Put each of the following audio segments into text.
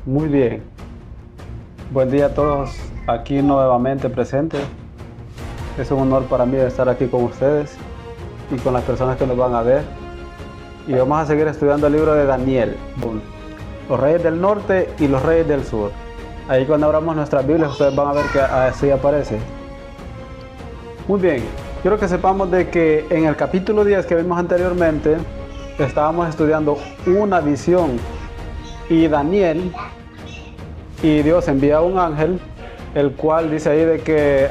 Muy bien. Buen día a todos aquí nuevamente presentes. Es un honor para mí estar aquí con ustedes y con las personas que nos van a ver. Y vamos a seguir estudiando el libro de Daniel, los reyes del norte y los reyes del sur. Ahí cuando abramos nuestras Biblias ustedes van a ver que así aparece. Muy bien. Quiero que sepamos de que en el capítulo 10 que vimos anteriormente estábamos estudiando una visión y Daniel y Dios envía a un ángel, el cual dice ahí de que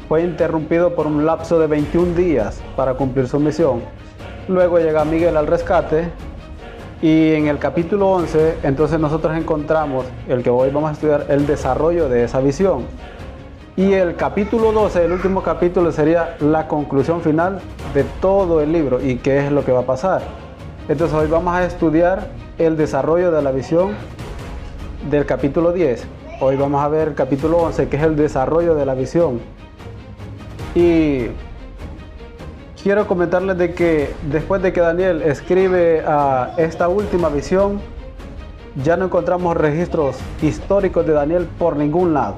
fue interrumpido por un lapso de 21 días para cumplir su misión. Luego llega Miguel al rescate y en el capítulo 11 entonces nosotros encontramos el que hoy vamos a estudiar, el desarrollo de esa visión. Y el capítulo 12, el último capítulo, sería la conclusión final de todo el libro y qué es lo que va a pasar. Entonces hoy vamos a estudiar el desarrollo de la visión del capítulo 10. Hoy vamos a ver el capítulo 11, que es el desarrollo de la visión. Y quiero comentarles de que después de que Daniel escribe esta última visión, ya no encontramos registros históricos de Daniel por ningún lado.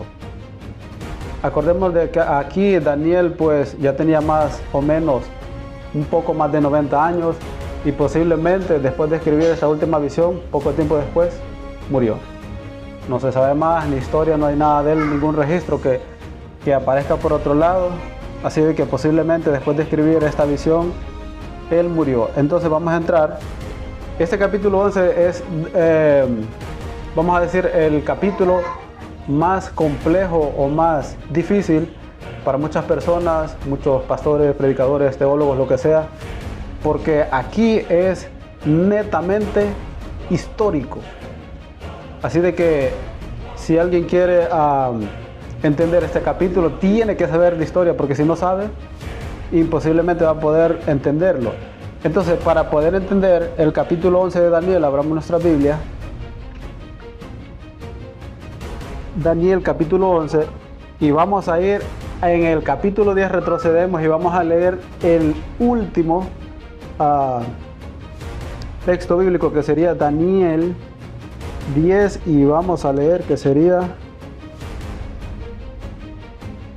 Acordemos de que aquí Daniel pues ya tenía más o menos un poco más de 90 años y posiblemente después de escribir esta última visión, poco tiempo después, murió. No se sabe más, ni historia, no hay nada de él, ningún registro que aparezca por otro lado. Así de que posiblemente después de escribir esta visión, él murió. Entonces vamos a entrar. Este capítulo 11 es, vamos a decir, el capítulo más complejo o más difícil para muchas personas, muchos pastores, predicadores, teólogos, lo que sea, porque aquí es netamente histórico. Así de que si alguien quiere entender este capítulo, tiene que saber de historia, porque si no sabe, imposiblemente va a poder entenderlo. Entonces, para poder entender el capítulo 11 de Daniel, abramos nuestra Biblia. Daniel capítulo 11, y vamos a ir en el capítulo 10, retrocedemos y vamos a leer el último texto bíblico, que sería Daniel 10, y vamos a leer que sería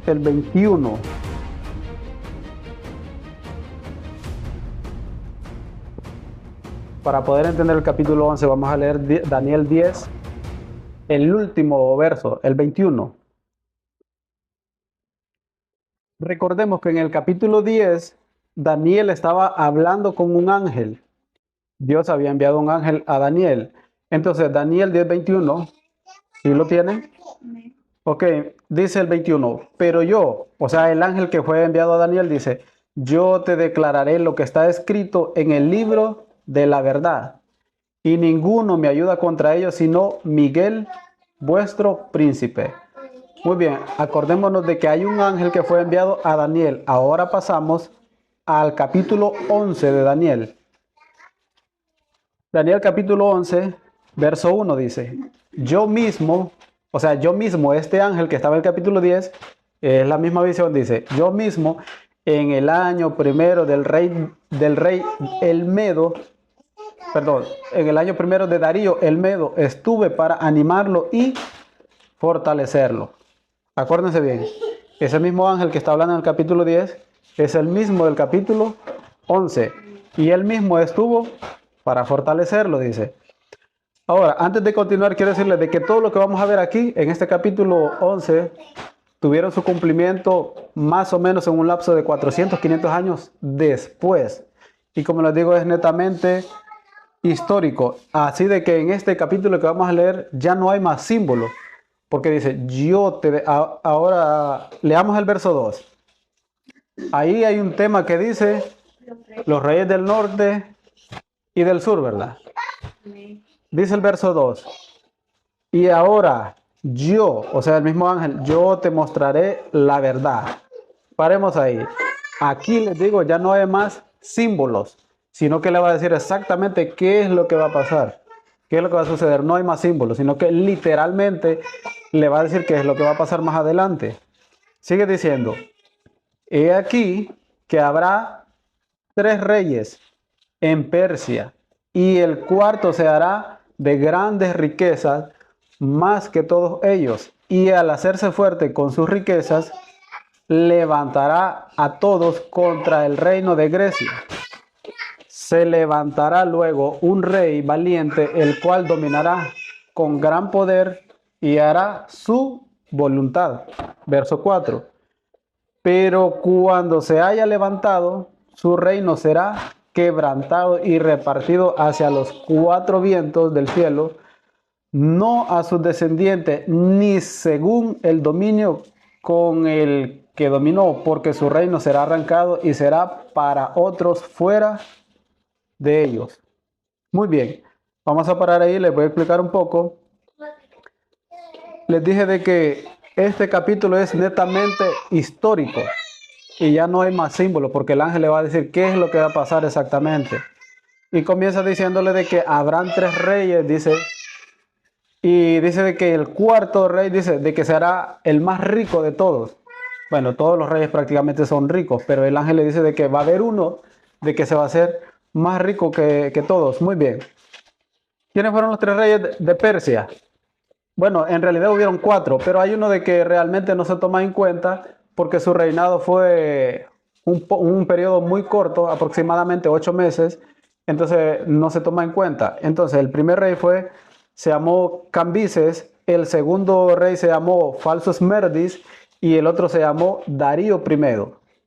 el 21. Para poder entender el capítulo 11 vamos a leer Daniel 10, el último verso, el 21. Recordemos que en el capítulo 10 Daniel estaba hablando con un ángel. Dios había enviado un ángel a Daniel. Entonces Daniel 10:21, ¿sí lo tienen? Ok, dice el 21, pero yo, o sea, el ángel que fue enviado a Daniel dice, yo te declararé lo que está escrito en el libro de la verdad, y ninguno me ayuda contra ellos sino Miguel, vuestro príncipe. Muy bien, acordémonos de que hay un ángel que fue enviado a Daniel. Ahora pasamos al capítulo 11 de Daniel. Daniel capítulo 11, verso 1 dice, yo mismo, o sea, yo mismo, este ángel que estaba en el capítulo 10, es la misma visión, dice, yo mismo en el año primero del rey el Medo, perdón, en el año primero de Darío el Medo, estuve para animarlo y fortalecerlo. Acuérdense bien, ese mismo ángel que está hablando en el capítulo 10 es el mismo del capítulo 11 y él mismo estuvo para fortalecerlo, dice. Ahora, antes de continuar, quiero decirles de que todo lo que vamos a ver aquí en este capítulo 11 tuvieron su cumplimiento más o menos en un lapso de 400, 500 años después. Y como les digo, es netamente histórico. Así de que en este capítulo que vamos a leer ya no hay más símbolos. Porque dice, ahora leamos el verso 2. Ahí hay un tema que dice, los reyes del norte y del sur, ¿verdad? Dice el verso 2. Y ahora yo, o sea, el mismo ángel, yo te mostraré la verdad. Paremos ahí. Aquí les digo, ya no hay más símbolos, sino que le va a decir exactamente qué es lo que va a pasar, qué es lo que va a suceder. No hay más símbolos, sino que literalmente le va a decir qué es lo que va a pasar más adelante. Sigue diciendo, he aquí que habrá 3 reyes en Persia, y el cuarto se hará de grandes riquezas más que todos ellos, y al hacerse fuerte con sus riquezas, levantará a todos contra el reino de Grecia. Se levantará luego un rey valiente, el cual dominará con gran poder y hará su voluntad. Verso 4. Pero cuando se haya levantado, su reino será quebrantado y repartido hacia los cuatro vientos del cielo, no a sus descendientes, ni según el dominio con el que dominó, porque su reino será arrancado y será para otros fuera de ellos. Muy bien, vamos a parar ahí, les voy a explicar un poco. Les dije de que este capítulo es netamente histórico y ya no hay más símbolos, porque el ángel le va a decir qué es lo que va a pasar exactamente. Y comienza diciéndole de que habrán tres reyes, dice, y dice de que el cuarto rey, dice, de que será el más rico de todos. Bueno, todos los reyes prácticamente son ricos, pero el ángel le dice de que va a haber uno, de que se va a hacer más rico que todos. Muy bien. ¿Quiénes fueron los tres reyes de Persia? Bueno, en realidad hubieron cuatro, pero hay uno de que realmente no se toma en cuenta porque su reinado fue un periodo muy corto, aproximadamente 8 meses, entonces no se toma en cuenta. Entonces el primer rey se llamó Cambises, el segundo rey se llamó Falsos Merdis y el otro se llamó Darío I.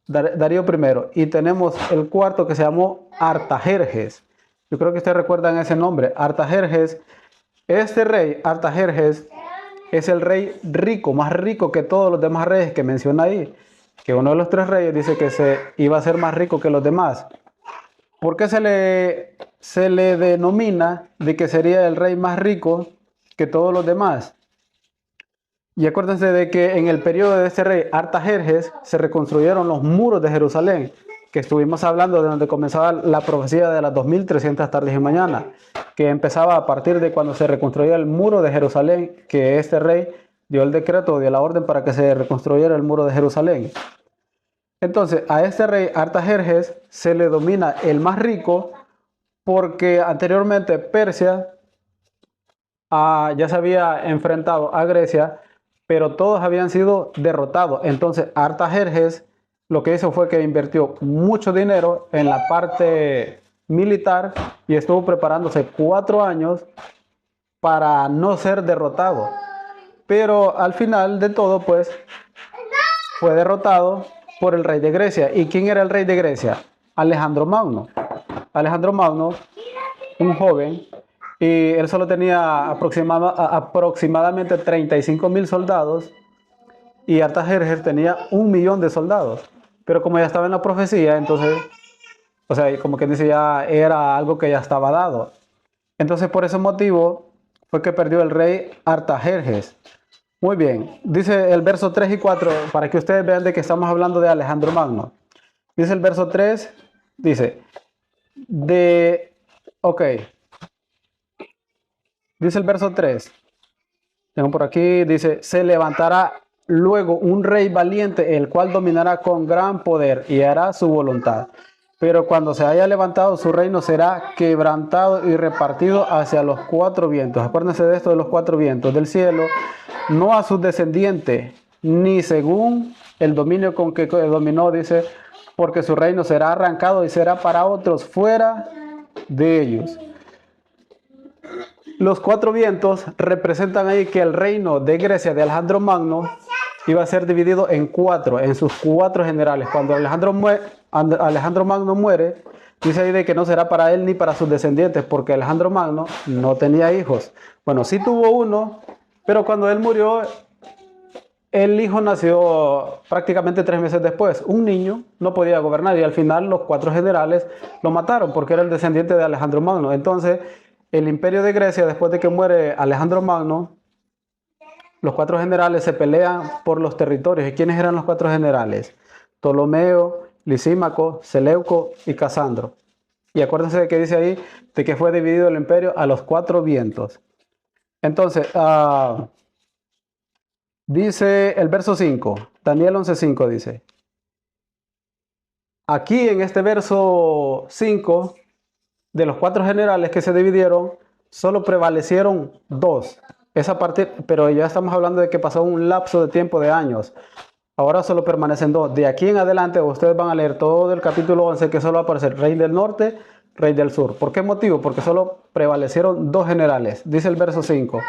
Darío I. Y tenemos el cuarto que se llamó Artajerjes. Yo creo que ustedes recuerdan ese nombre, Artajerjes. Este rey, Artajerjes, es el rey rico, más rico que todos los demás reyes que menciona ahí. Que uno de los tres reyes dice que se iba a ser más rico que los demás. ¿Por qué se le denomina de que sería el rey más rico que todos los demás? Y acuérdense de que en el periodo de este rey Artajerjes se reconstruyeron los muros de Jerusalén, que estuvimos hablando de donde comenzaba la profecía de las 2300 tardes y mañanas, que empezaba a partir de cuando se reconstruía el muro de Jerusalén, que este rey dio el decreto, dio la orden para que se reconstruyera el muro de Jerusalén. Entonces, a este rey Artajerjes se le domina el más rico porque anteriormente Persia ya se había enfrentado a Grecia, pero todos habían sido derrotados. Entonces, Artajerjes lo que hizo fue que invirtió mucho dinero en la parte militar y estuvo preparándose 4 años para no ser derrotado. Pero al final de todo, pues, fue derrotado por el rey de Grecia. ¿Y quién era el rey de Grecia? Alejandro Magno. Alejandro Magno, un joven, y él solo tenía aproximadamente 35,000 soldados y Artajerjes tenía 1,000,000 de soldados. Pero como ya estaba en la profecía, entonces, o sea, como que dice, ya era algo que ya estaba dado. Entonces, por ese motivo fue que perdió el rey Artajerjes. Muy bien, dice el verso 3 y 4, para que ustedes vean de que estamos hablando de Alejandro Magno. Dice el verso 3, dice, dice el verso 3, tengo por aquí, dice, se levantará luego un rey valiente, el cual dominará con gran poder y hará su voluntad. Pero cuando se haya levantado, su reino será quebrantado y repartido hacia los 4 vientos. Acuérdense de esto de los 4 vientos del cielo, no a sus descendientes, ni según el dominio con que dominó, dice, porque su reino será arrancado y será para otros fuera de ellos. Los 4 vientos representan ahí que el reino de Grecia de Alejandro Magno iba a ser dividido en 4, en sus 4 generales. Cuando Alejandro Magno muere, dice ahí de que no será para él ni para sus descendientes, porque Alejandro Magno no tenía hijos. Bueno, sí tuvo uno, pero cuando él murió, el hijo nació prácticamente 3 meses después. Un niño no podía gobernar y al final los 4 generales lo mataron porque era el descendiente de Alejandro Magno. Entonces, el imperio de Grecia, después de que muere Alejandro Magno, los 4 generales se pelean por los territorios. ¿Y quiénes eran los 4 generales? Ptolomeo, Lisímaco, Seleuco y Casandro. Y acuérdense de que dice ahí de que fue dividido el imperio a los 4 vientos. Entonces, dice el verso 5, Daniel 11:5 dice. Aquí en este verso 5, de los 4 generales que se dividieron, solo prevalecieron dos. Pero ya estamos hablando de que pasó un lapso de tiempo de años. Ahora solo permanecen dos. De aquí en adelante ustedes van a leer todo el capítulo 11 que solo va a aparecer rey del norte, rey del sur. ¿Por qué motivo? Porque solo prevalecieron dos generales. Dice el verso 5.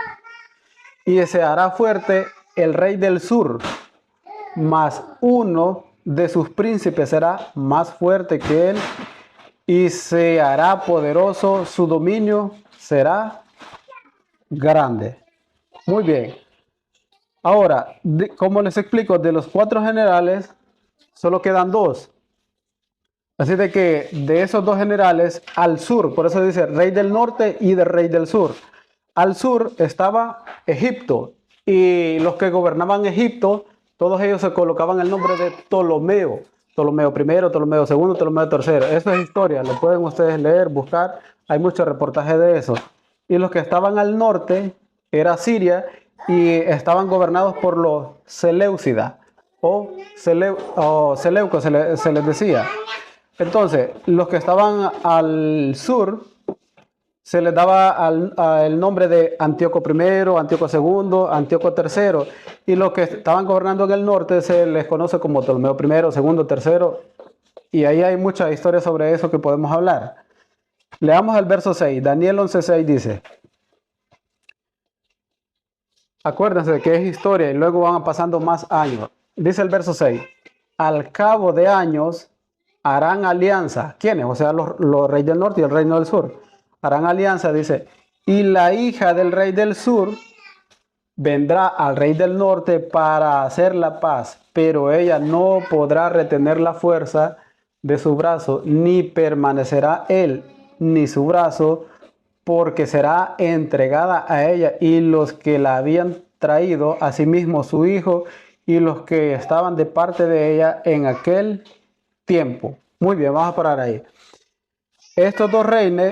Y se hará fuerte el rey del sur, mas uno de sus príncipes será más fuerte que él, y se hará poderoso, su dominio será grande. Muy bien. Ahora, como les explico, de los 4 generales, solo quedan 2. Así de que de esos 2 generales, al sur, por eso dice rey del norte y del rey del sur. Al sur estaba Egipto, y los que gobernaban Egipto, todos ellos se colocaban el nombre de Ptolomeo. Ptolomeo primero, Ptolomeo segundo, Ptolomeo tercero. Eso es historia, lo pueden ustedes leer, buscar. Hay muchos reportajes de eso. Y los que estaban al norte era Siria, y estaban gobernados por los Seleucidas o Seleucos se les decía. Entonces, los que estaban al sur se les daba el nombre de Antíoco I, Antíoco II, Antíoco III, y los que estaban gobernando en el norte se les conoce como Ptolomeo I, segundo, tercero, y ahí hay mucha historia sobre eso que podemos hablar. Leamos el verso 6, Daniel 11:6 dice: acuérdense que es historia y luego van pasando más años. Dice el verso 6, al cabo de años harán alianza. ¿Quiénes? O sea, los reyes del norte y el reino del sur. Harán alianza, dice, y la hija del rey del sur vendrá al rey del norte para hacer la paz, pero ella no podrá retener la fuerza de su brazo, ni permanecerá él, ni su brazo, porque será entregada a ella y los que la habían traído, asimismo su hijo y los que estaban de parte de ella en aquel tiempo. Muy bien, vamos a parar ahí. Estos dos reyes,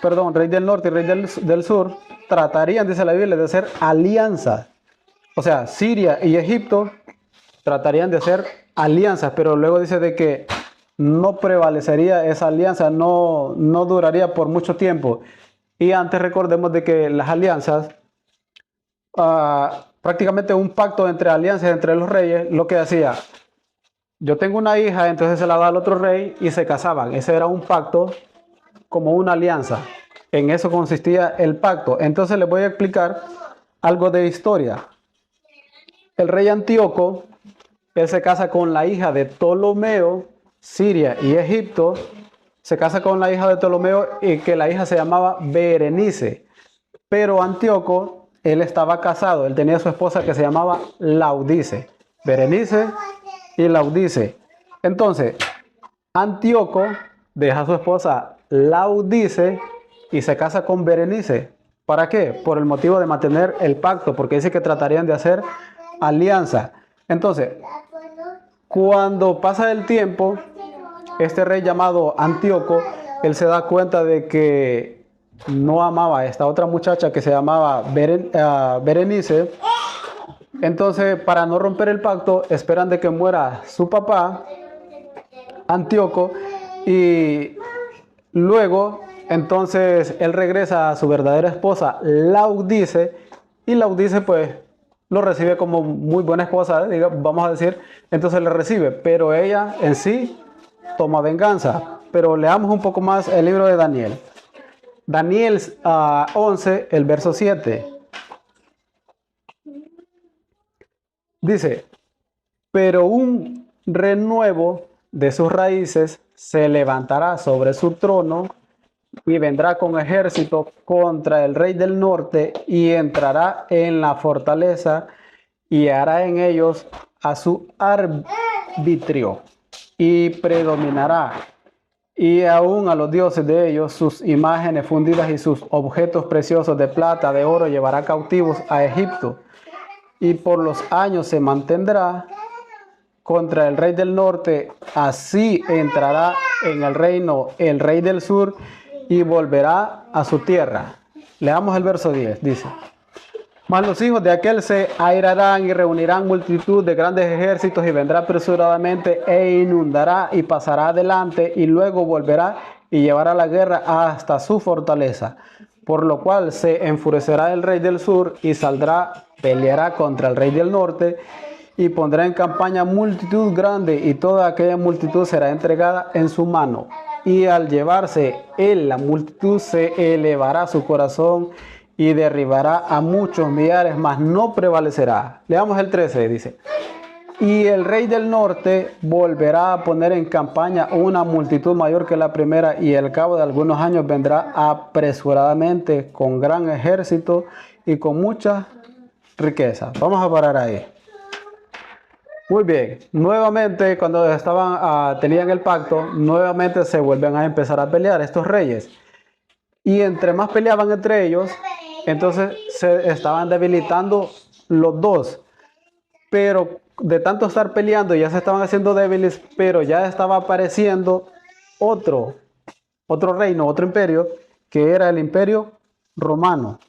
rey del norte y rey del sur, tratarían, dice la Biblia, de hacer alianzas. O sea, Siria y Egipto tratarían de hacer alianzas, pero luego dice de que no prevalecería esa alianza, no duraría por mucho tiempo. Y antes recordemos de que las alianzas, prácticamente un pacto entre alianzas entre los reyes, lo que hacía, yo tengo una hija, entonces se la da al otro rey y se casaban. Ese era un pacto como una alianza. En eso consistía el pacto. Entonces les voy a explicar algo de historia. El rey Antíoco, él se casa con la hija de Ptolomeo, Siria y Egipto. Se casa con la hija de Ptolomeo y que la hija se llamaba Berenice. Pero Antíoco, él estaba casado. Él tenía su esposa que se llamaba Laudice. Berenice y Laudice. Entonces, Antíoco deja a su esposa Laudice y se casa con Berenice. ¿Para qué? Por el motivo de mantener el pacto, porque dice que tratarían de hacer alianza. Entonces, cuando pasa el tiempo, este rey llamado Antíoco, él se da cuenta de que no amaba a esta otra muchacha que se llamaba Berenice. Entonces, para no romper el pacto, esperan de que muera su papá, Antíoco, y luego, entonces, él regresa a su verdadera esposa, Laudice, y Laudice, pues, lo recibe como muy buena esposa, vamos a decir, entonces le recibe, pero ella en sí toma venganza. Pero leamos un poco más el libro de Daniel. Daniel 11, el verso 7. Dice, pero un renuevo de sus raíces se levantará sobre su trono y vendrá con ejército contra el rey del norte y entrará en la fortaleza y hará en ellos a su arbitrio y predominará. Y aún a los dioses de ellos, sus imágenes fundidas y sus objetos preciosos de plata, de oro, llevará cautivos a Egipto. Y por los años se mantendrá contra el rey del norte, así entrará en el reino el rey del sur y volverá a su tierra. Leamos el verso 10, dice: mas los hijos de aquel se airarán y reunirán multitud de grandes ejércitos y vendrá apresuradamente e inundará y pasará adelante y luego volverá y llevará la guerra hasta su fortaleza. por lo cual se enfurecerá el rey del sur y saldrá, peleará contra el rey del norte y pondrá en campaña multitud grande y toda aquella multitud será entregada en su mano. Y al llevarse él la multitud se elevará su corazón y derribará a muchos millares, mas no prevalecerá. Leamos el 13, dice. Y el rey del norte volverá a poner en campaña una multitud mayor que la primera y al cabo de algunos años vendrá apresuradamente con gran ejército y con mucha riqueza. Vamos a parar ahí. Muy bien, nuevamente cuando tenían el pacto, nuevamente se vuelven a empezar a pelear estos reyes. Y entre más peleaban entre ellos, entonces se estaban debilitando los dos. Pero de tanto estar peleando ya se estaban haciendo débiles, pero ya estaba apareciendo otro reino, otro imperio, que era el imperio romano.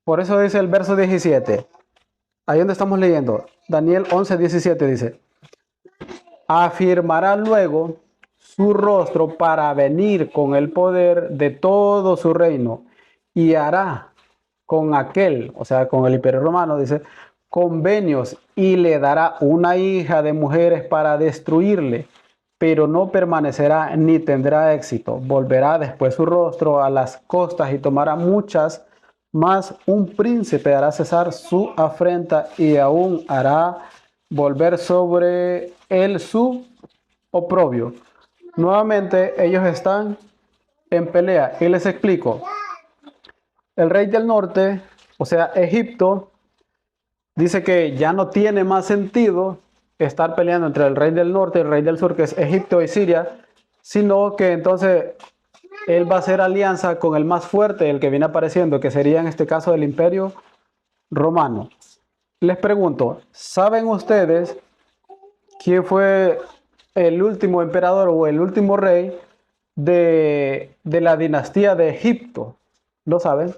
Por eso dice el verso 17. Ahí donde estamos leyendo, Daniel 11:17 dice, afirmará luego su rostro para venir con el poder de todo su reino y hará con aquel, o sea, con el imperio romano, dice, convenios y le dará una hija de mujeres para destruirle, pero no permanecerá ni tendrá éxito. Volverá después su rostro a las costas y tomará muchas, mas un príncipe hará cesar su afrenta y aún hará volver sobre él su oprobio. Nuevamente ellos están en pelea y les explico. El rey del norte, o sea, Egipto, dice que ya no tiene más sentido estar peleando entre el rey del norte y el rey del sur, que es Egipto y Siria, sino que entonces él va a hacer alianza con el más fuerte, el que viene apareciendo, que sería en este caso el imperio romano. Les pregunto, ¿saben ustedes quién fue el último emperador o el último rey de la dinastía de Egipto? ¿Lo saben?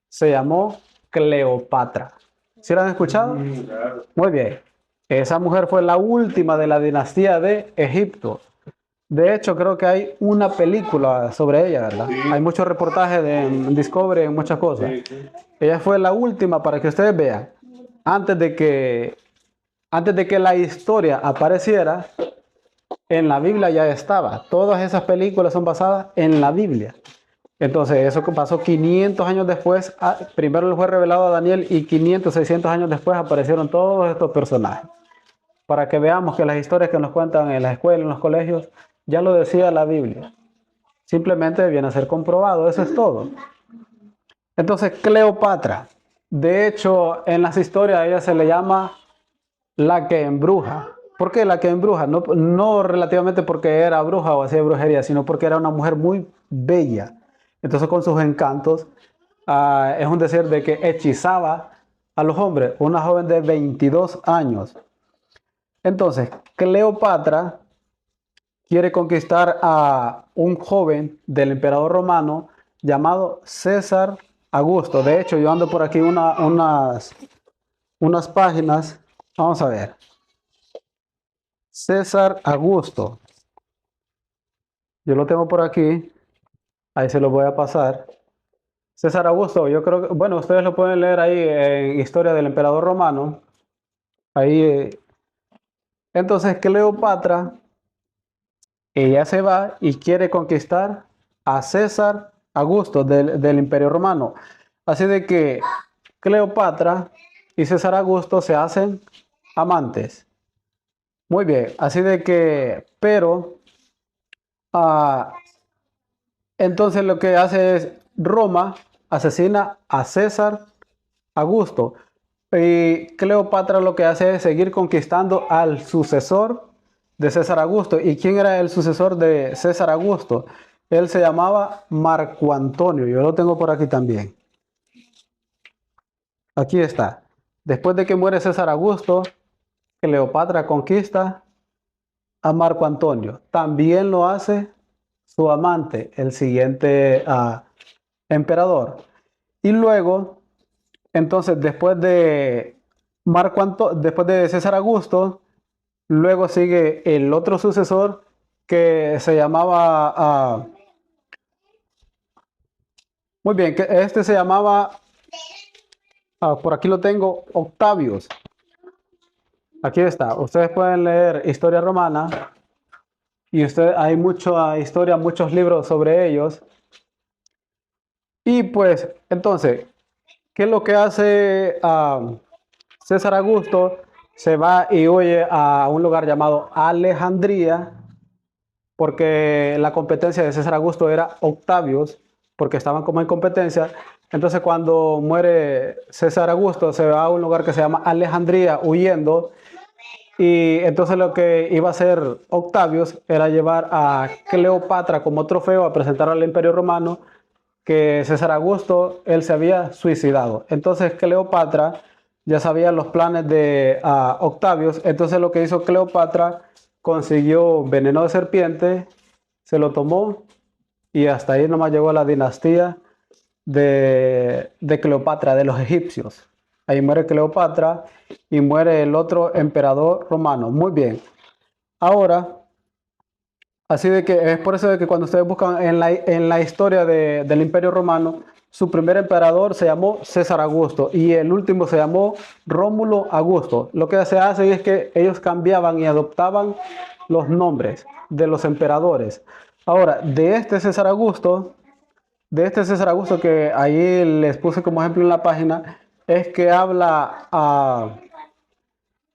Se llamó Cleopatra. ¿Sí la han escuchado? Claro. Muy bien. Esa mujer fue la última de la dinastía de Egipto. De hecho, creo que hay una película sobre ella, ¿verdad? Sí. Hay muchos reportajes en Discovery, en muchas cosas. Sí. Ella fue la última para que ustedes vean. Antes de que la historia apareciera, en la Biblia ya estaba. Todas esas películas son basadas en la Biblia. Entonces, eso que pasó 500 años después, primero le fue revelado a Daniel y 500, 600 años después aparecieron todos estos personajes. Para que veamos que las historias que nos cuentan en las escuelas, en los colegios, ya lo decía la Biblia. Simplemente viene a ser comprobado, eso es todo. Entonces, Cleopatra, de hecho, en las historias a ella se le llama la que embruja. ¿Por qué la que embruja? No relativamente porque era bruja o hacía brujería, sino porque era una mujer muy bella. Entonces, con sus encantos, es un decir de que hechizaba a los hombres, una joven de 22 años. Entonces, Cleopatra quiere conquistar a un joven del emperador romano llamado César Augusto. De hecho, yo ando por aquí unas páginas. Vamos a ver. César Augusto. Yo lo tengo por aquí. Ahí se lo voy a pasar. César Augusto, yo creo que, bueno, ustedes lo pueden leer ahí en Historia del Emperador Romano. Ahí. Entonces, Cleopatra, ella se va y quiere conquistar a César Augusto del Imperio Romano. Así de que Cleopatra y César Augusto se hacen amantes. Muy bien, así de que, pero entonces lo que hace es Roma asesina a César Augusto y Cleopatra lo que hace es seguir conquistando al sucesor de César Augusto. ¿Y quién era el sucesor de César Augusto? Él se llamaba Marco Antonio. Yo lo tengo por aquí también. Aquí está. Después de que muere César Augusto, Cleopatra conquista a Marco Antonio. También lo hace su amante, el siguiente emperador. Y luego, entonces, después de César Augusto, luego sigue el otro sucesor que se llamaba Muy bien, que este se llamaba, por aquí lo tengo, Octavius. Aquí está. Ustedes pueden leer Historia Romana y hay mucha historia, muchos libros sobre ellos. Y pues, entonces, ¿qué es lo que hace César Augusto? Se va y huye a un lugar llamado Alejandría, porque la competencia de César Augusto era Octavius, porque estaban como en competencia. Entonces, cuando muere César Augusto, se va a un lugar que se llama Alejandría huyendo. Y entonces lo que iba a hacer Octavius era llevar a Cleopatra como trofeo a presentar al Imperio Romano que César Augusto, él se había suicidado. Entonces Cleopatra ya sabía los planes de Octavius. Entonces lo que hizo Cleopatra, consiguió veneno de serpiente, se lo tomó y hasta ahí nomás llegó la dinastía de Cleopatra, de los egipcios. Ahí muere Cleopatra y muere el otro emperador romano. Muy bien. Ahora, así de que es por eso de que cuando ustedes buscan en la historia del Imperio Romano, su primer emperador se llamó César Augusto y el último se llamó Rómulo Augusto. Lo que se hace es que ellos cambiaban y adoptaban los nombres de los emperadores. Ahora, de este César Augusto que ahí les puse como ejemplo en la página, es que habla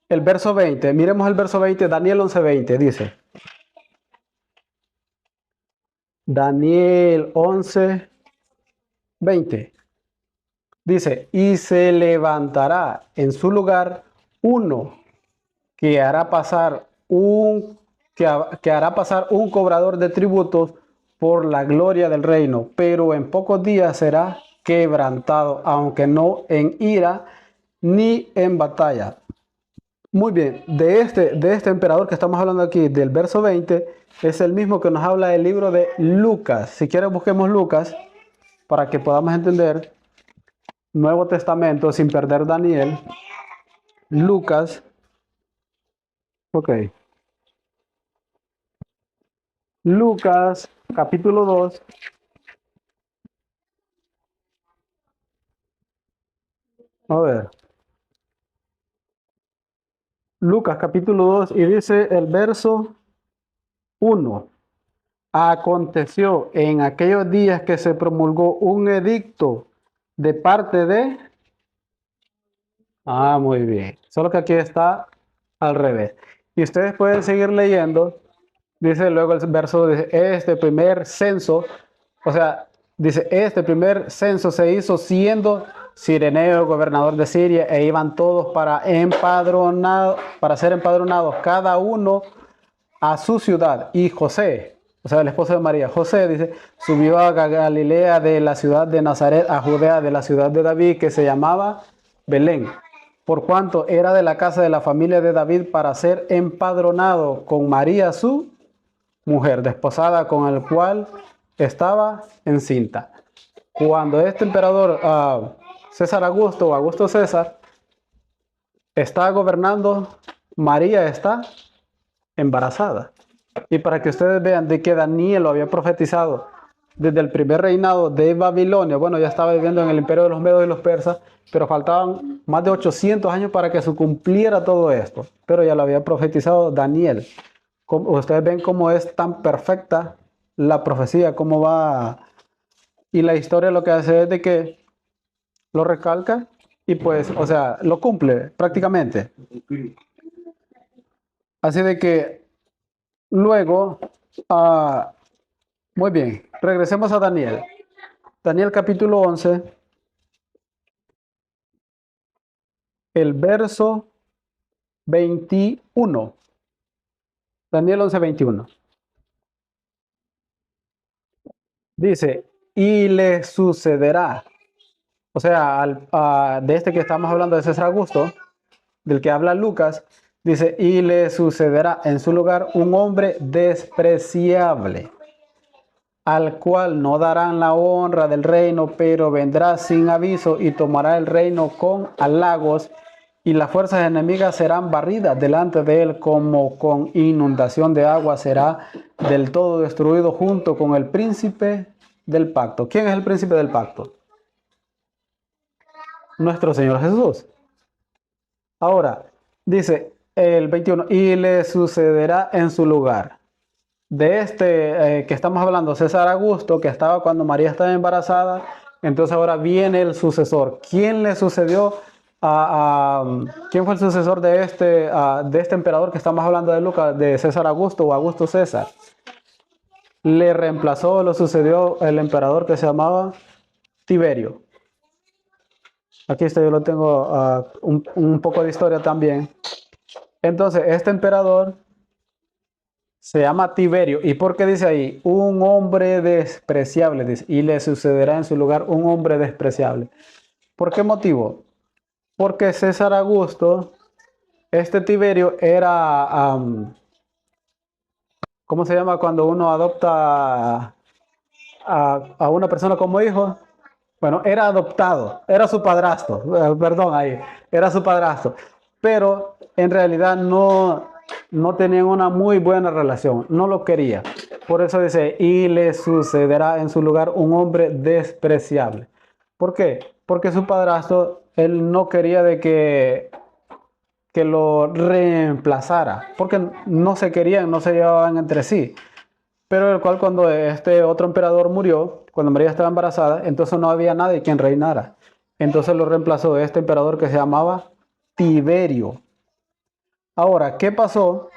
el verso 20. Miremos el verso 20, Daniel 11:20, dice. Daniel 11:20. Dice, y se levantará en su lugar uno que hará pasar que hará pasar un cobrador de tributos por la gloria del reino, pero en pocos días será quebrantado, aunque no en ira ni en batalla. Muy bien, de este emperador que estamos hablando aquí, del verso 20, es el mismo que nos habla del libro de Lucas. Si quieren busquemos Lucas para que podamos entender Nuevo Testamento sin perder Daniel. Lucas, ok. Lucas, capítulo 2. A ver. Lucas, capítulo 2, y dice el verso 1. Aconteció en aquellos días que se promulgó un edicto de parte de... Muy bien. Solo que aquí está al revés. Y ustedes pueden seguir leyendo. Dice luego el verso, dice, este primer censo, o sea, dice, este primer censo se hizo siendo Cireneo gobernador de Siria e iban todos para ser empadronados, cada uno a su ciudad. Y José, o sea, el esposo de María, José, dice, subió a Galilea de la ciudad de Nazaret a Judea de la ciudad de David que se llamaba Belén, por cuanto era de la casa de la familia de David para ser empadronado con María su mujer, desposada con el cual estaba encinta. Cuando este emperador César Augusto o Augusto César está gobernando, María está embarazada. Y para que ustedes vean de que Daniel lo había profetizado desde el primer reinado de Babilonia, bueno, ya estaba viviendo en el imperio de los medos y los persas, pero faltaban más de 800 años para que se cumpliera todo esto, pero ya lo había profetizado Daniel. Como ustedes ven cómo es tan perfecta la profecía, cómo va, y la historia lo que hace es de que lo recalca y pues, o sea, lo cumple prácticamente. Así de que luego, muy bien, regresemos a Daniel. Daniel capítulo 11, el verso 21. Daniel 11:21. Dice, y le sucederá, o sea, de este que estamos hablando de César Augusto, del que habla Lucas, dice, y le sucederá en su lugar un hombre despreciable, al cual no darán la honra del reino, pero vendrá sin aviso y tomará el reino con halagos, y las fuerzas enemigas serán barridas delante de él, como con inundación de agua será del todo destruido junto con el príncipe del pacto. ¿Quién es el príncipe del pacto? Nuestro Señor Jesús. Ahora, dice el 21, y le sucederá en su lugar. De este que estamos hablando, César Augusto, que estaba cuando María estaba embarazada, entonces ahora viene el sucesor. ¿Quién le sucedió quién fue el sucesor de este emperador que estamos hablando de Lucas, de César Augusto o Augusto César? Le reemplazó, lo sucedió el emperador que se llamaba Tiberio. Aquí está, yo lo tengo un poco de historia también. Entonces, este emperador se llama Tiberio. ¿Y por qué dice ahí? Un hombre despreciable, dice, y le sucederá en su lugar un hombre despreciable. ¿Por qué motivo? Porque César Augusto, este Tiberio era, ¿cómo se llama cuando uno adopta a una persona como hijo? Bueno, era adoptado, era su padrastro, perdón ahí, era su padrastro, pero en realidad no tenían una muy buena relación, no lo quería. Por eso dice, y le sucederá en su lugar un hombre despreciable. ¿Por qué? Porque su padrastro, él no quería de que lo reemplazara, porque no se querían, no se llevaban entre sí. Pero el cual cuando este otro emperador murió, cuando María estaba embarazada, entonces no había nadie quien reinara. Entonces lo reemplazó este emperador que se llamaba Tiberio. Ahora, ¿qué pasó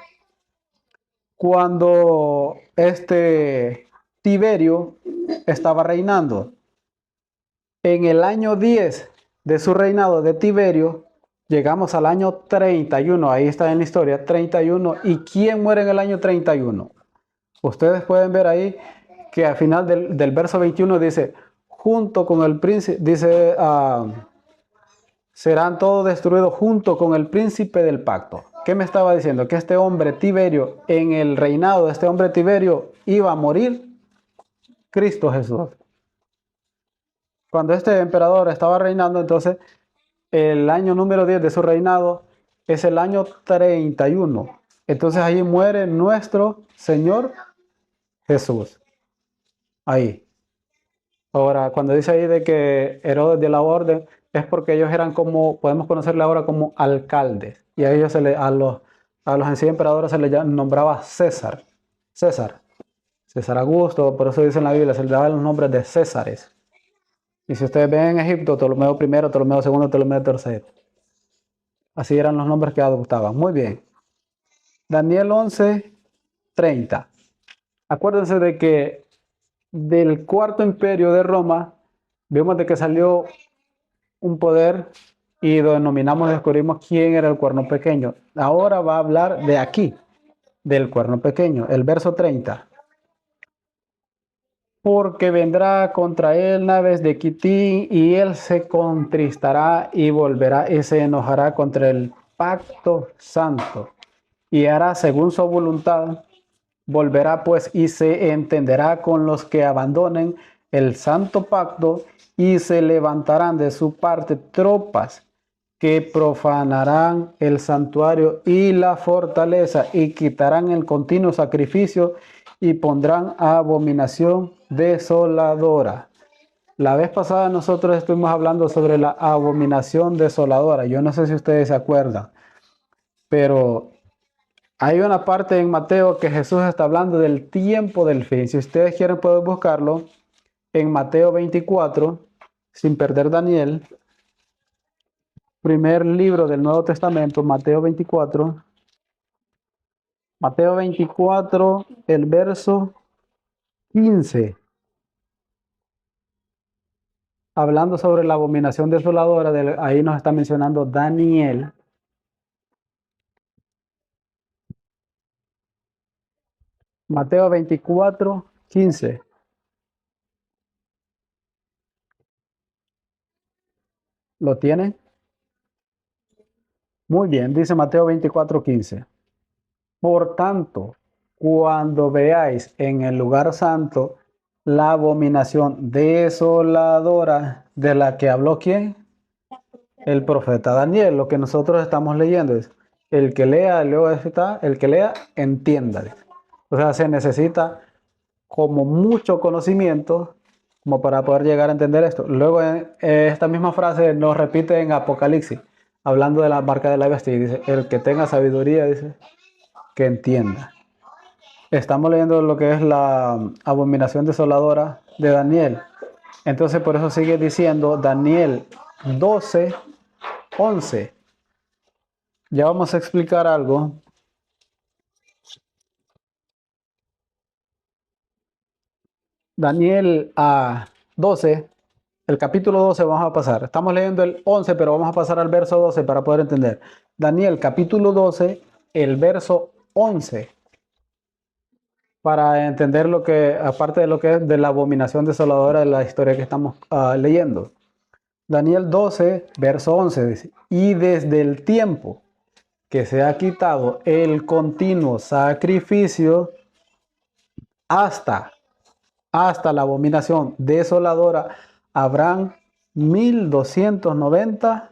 cuando este Tiberio estaba reinando? En el año 10 de su reinado de Tiberio, llegamos al año 31, ahí está en la historia, 31. ¿Y quién muere en el año 31? Ustedes pueden ver ahí que al final del verso 21 dice, junto con el príncipe, dice, serán todos destruidos junto con el príncipe del pacto. ¿Qué me estaba diciendo? Que este hombre Tiberio, en el reinado de este hombre Tiberio, iba a morir Cristo Jesús. Cuando este emperador estaba reinando, entonces el año número 10 de su reinado es el año 31. Entonces ahí muere nuestro Señor Jesús. Ahí. Ahora, cuando dice ahí de que Herodes dio la orden, es porque ellos eran como, podemos conocerle ahora como alcaldes. Y a ellos a los en sí emperadores se les nombraba César. César Augusto, por eso dice en la Biblia, se les daba los nombres de Césares. Y si ustedes ven en Egipto, Ptolomeo I, Ptolomeo II, Ptolomeo III. Así eran los nombres que adoptaban. Muy bien. Daniel 11:30. Acuérdense de que del cuarto imperio de Roma, vimos de que salió un poder y denominamos, descubrimos quién era el cuerno pequeño. Ahora va a hablar de aquí, del cuerno pequeño, el verso 30. Porque vendrá contra él naves de Quitín y él se contristará y volverá y se enojará contra el pacto santo y hará según su voluntad. Volverá pues y se entenderá con los que abandonen el santo pacto y se levantarán de su parte tropas que profanarán el santuario y la fortaleza y quitarán el continuo sacrificio y pondrán abominación desoladora. La vez pasada nosotros estuvimos hablando sobre la abominación desoladora. Yo no sé si ustedes se acuerdan, pero hay una parte en Mateo que Jesús está hablando del tiempo del fin. Si ustedes quieren pueden buscarlo en Mateo 24, sin perder Daniel. Primer libro del Nuevo Testamento, Mateo 24. Mateo 24, el verso 15. Hablando sobre la abominación desoladora, ahí nos está mencionando Daniel. Mateo 24, 15. ¿Lo tienen? Muy bien, dice Mateo 24, 15. Por tanto, cuando veáis en el lugar santo la abominación desoladora de la que habló ¿quién? El profeta Daniel. Lo que nosotros estamos leyendo es, el que lea, luego está, el que lea, entienda. O sea, se necesita como mucho conocimiento como para poder llegar a entender esto. Luego, esta misma frase nos repite en Apocalipsis, hablando de la marca de la bestia, y dice, el que tenga sabiduría, dice, que entienda. Estamos leyendo lo que es la abominación desoladora de Daniel. Entonces, por eso sigue diciendo Daniel 12:11. Ya vamos a explicar algo. Daniel 12, el capítulo 12 vamos a pasar. Estamos leyendo el 11, pero vamos a pasar al verso 12 para poder entender. Daniel capítulo 12, el verso 11. Para entender lo que, aparte de lo que es de la abominación desoladora de la historia que estamos leyendo. Daniel 12, verso 11 dice, y desde el tiempo que se ha quitado el continuo sacrificio hasta la abominación desoladora, habrán 1290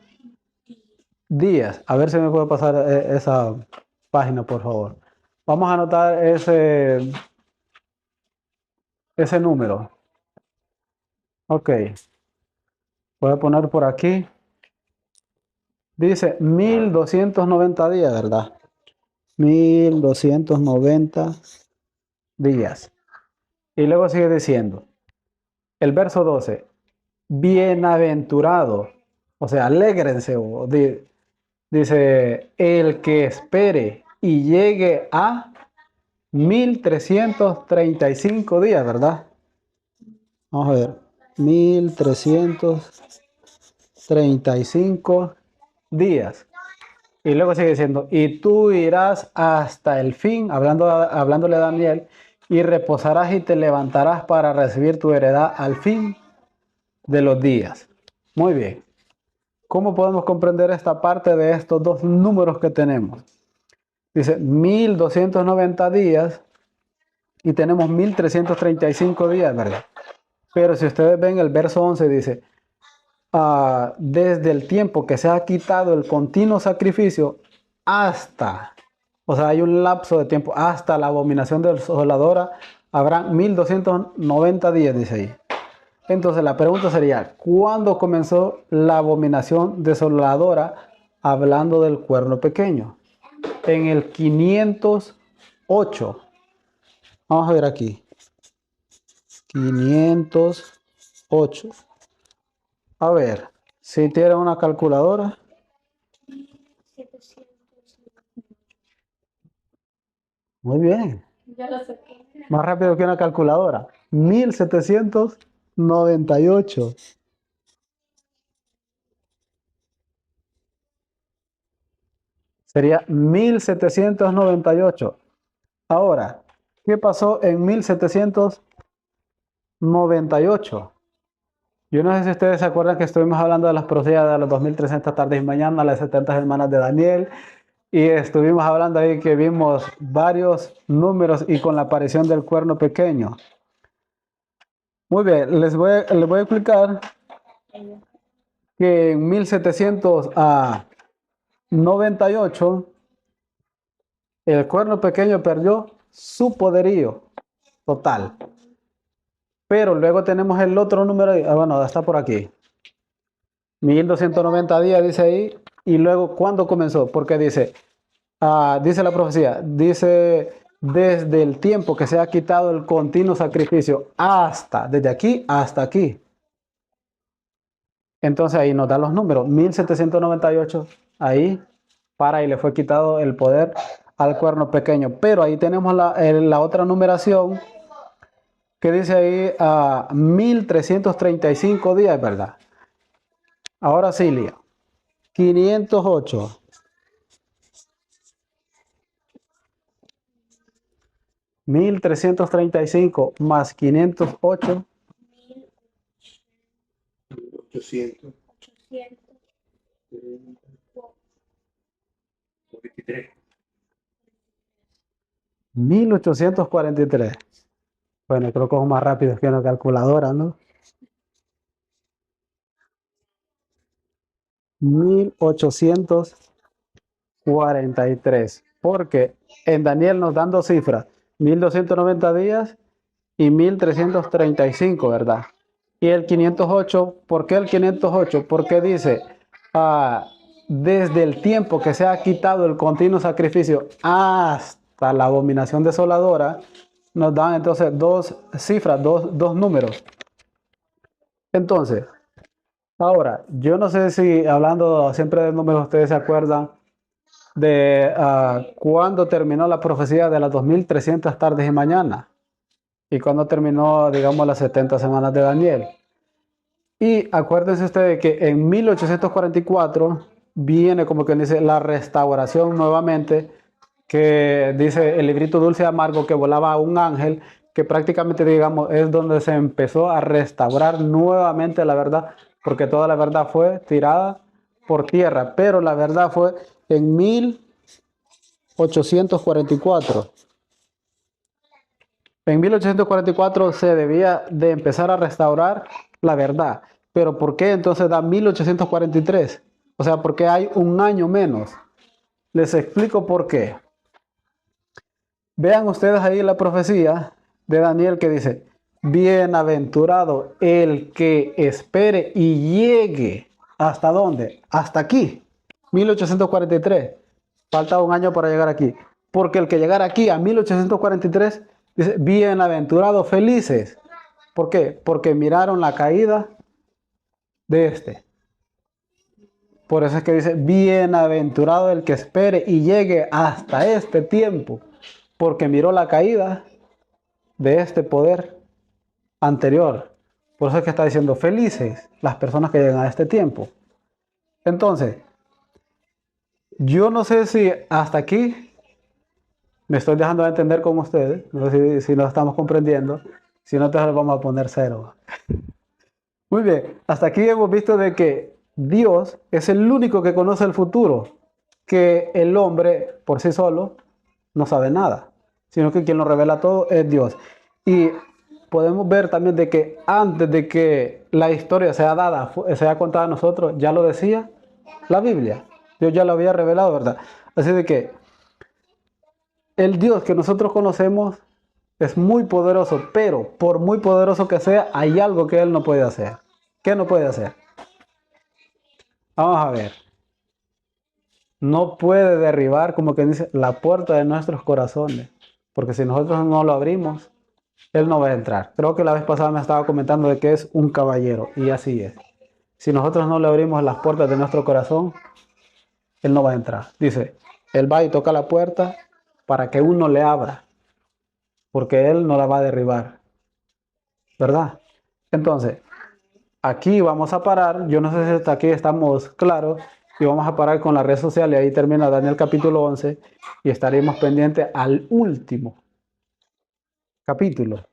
días. A ver si me puede pasar esa página, por favor. Vamos a anotar ese número. Ok. Voy a poner por aquí. Dice 1290 días, ¿verdad? 1290 días. Y luego sigue diciendo, el verso 12, bienaventurado, o sea, alégrense, dice, el que espere y llegue a 1335 días, ¿verdad? Vamos a ver, 1335 días. Y luego sigue diciendo, y tú irás hasta el fin, hablándole a Daniel, y reposarás y te levantarás para recibir tu heredad al fin de los días. Muy bien. ¿Cómo podemos comprender esta parte de estos dos números que tenemos? Dice 1290 días y tenemos 1335 días, ¿verdad? Pero si ustedes ven el verso 11 dice, desde el tiempo que se ha quitado el continuo sacrificio hasta, o sea, hay un lapso de tiempo, hasta la abominación desoladora, habrá 1290 días, dice ahí. Entonces la pregunta sería, ¿cuándo comenzó la abominación desoladora hablando del cuerno pequeño? En el 508. Vamos a ver aquí. 508. A ver, si tiene una calculadora. Muy bien. Más rápido que una calculadora. 1798. Sería 1798. Ahora, ¿qué pasó en 1798? Yo no sé si ustedes se acuerdan que estuvimos hablando de las profecías de las 2300 tardes y mañanas, las 70 semanas de Daniel, y estuvimos hablando ahí que vimos varios números y con la aparición del cuerno pequeño. Muy bien, les voy a explicar que en 1798 el cuerno pequeño perdió su poderío total. Pero luego tenemos el otro número, bueno, está por aquí. 1290 días dice ahí. Y luego, ¿cuándo comenzó? Porque dice la profecía, dice desde el tiempo que se ha quitado el continuo sacrificio hasta, desde aquí hasta aquí. Entonces ahí nos da los números, 1798, ahí y le fue quitado el poder al cuerno pequeño. Pero ahí tenemos la otra numeración que dice ahí 1335 días, ¿verdad? Ahora sí, Lía. 508. 1335 más 508. 800. 1843. Bueno, creo que es más rápido que una calculadora, ¿no? 1843. Porque en Daniel nos dan dos cifras, 1290 días y 1335, ¿verdad? Y el 508, ¿por qué el 508? Porque dice, desde el tiempo que se ha quitado el continuo sacrificio hasta la abominación desoladora, nos dan entonces dos cifras, dos números. Entonces, ahora, yo no sé si hablando siempre de números, ustedes se acuerdan de cuándo terminó la profecía de las 2300 tardes y mañanas y cuándo terminó, digamos, las 70 semanas de Daniel. Y acuérdense ustedes que en 1844 viene, como que dice, la restauración nuevamente, que dice el librito dulce y amargo, que volaba un ángel, que prácticamente, digamos, es donde se empezó a restaurar nuevamente la verdad, porque toda la verdad fue tirada por tierra, pero la verdad fue en 1844. En 1844 se debía de empezar a restaurar la verdad. Pero ¿por qué entonces da 1843? O sea, ¿por qué hay un año menos? Les explico por qué. Vean ustedes ahí la profecía de Daniel que dice, bienaventurado el que espere y llegue. ¿Hasta dónde? Hasta aquí. 1843. Falta un año para llegar aquí. Porque el que llegara aquí a 1843 dice, bienaventurados, felices. ¿Por qué? Porque miraron la caída de este. Por eso es que dice, bienaventurado el que espere y llegue hasta este tiempo, porque miró la caída de este poder anterior. Por eso es que está diciendo, felices las personas que llegan a este tiempo. Entonces, yo no sé si hasta aquí me estoy dejando de entender con ustedes, no sé si nos estamos comprendiendo, si no, entonces vamos a poner 0. Muy bien, hasta aquí hemos visto de que Dios es el único que conoce el futuro, que el hombre por sí solo no sabe nada, sino que quien lo revela todo es Dios. Y podemos ver también de que antes de que la historia sea dada, sea contada a nosotros, ya lo decía la Biblia. Dios ya lo había revelado, ¿verdad? Así de que el Dios que nosotros conocemos es muy poderoso, pero por muy poderoso que sea, hay algo que Él no puede hacer. ¿Qué no puede hacer? Vamos a ver. No puede derribar, como que dice, la puerta de nuestros corazones. Porque si nosotros no lo abrimos, Él no va a entrar. Creo que la vez pasada me estaba comentando de que es un caballero. Y así es. Si nosotros no le abrimos las puertas de nuestro corazón, Él no va a entrar. Dice, Él va y toca la puerta para que uno le abra. Porque Él no la va a derribar. ¿Verdad? Entonces, aquí vamos a parar. Yo no sé si hasta aquí estamos claros. Y vamos a parar con la red social. Y ahí termina Daniel capítulo 11. Y estaremos pendientes al último capítulo.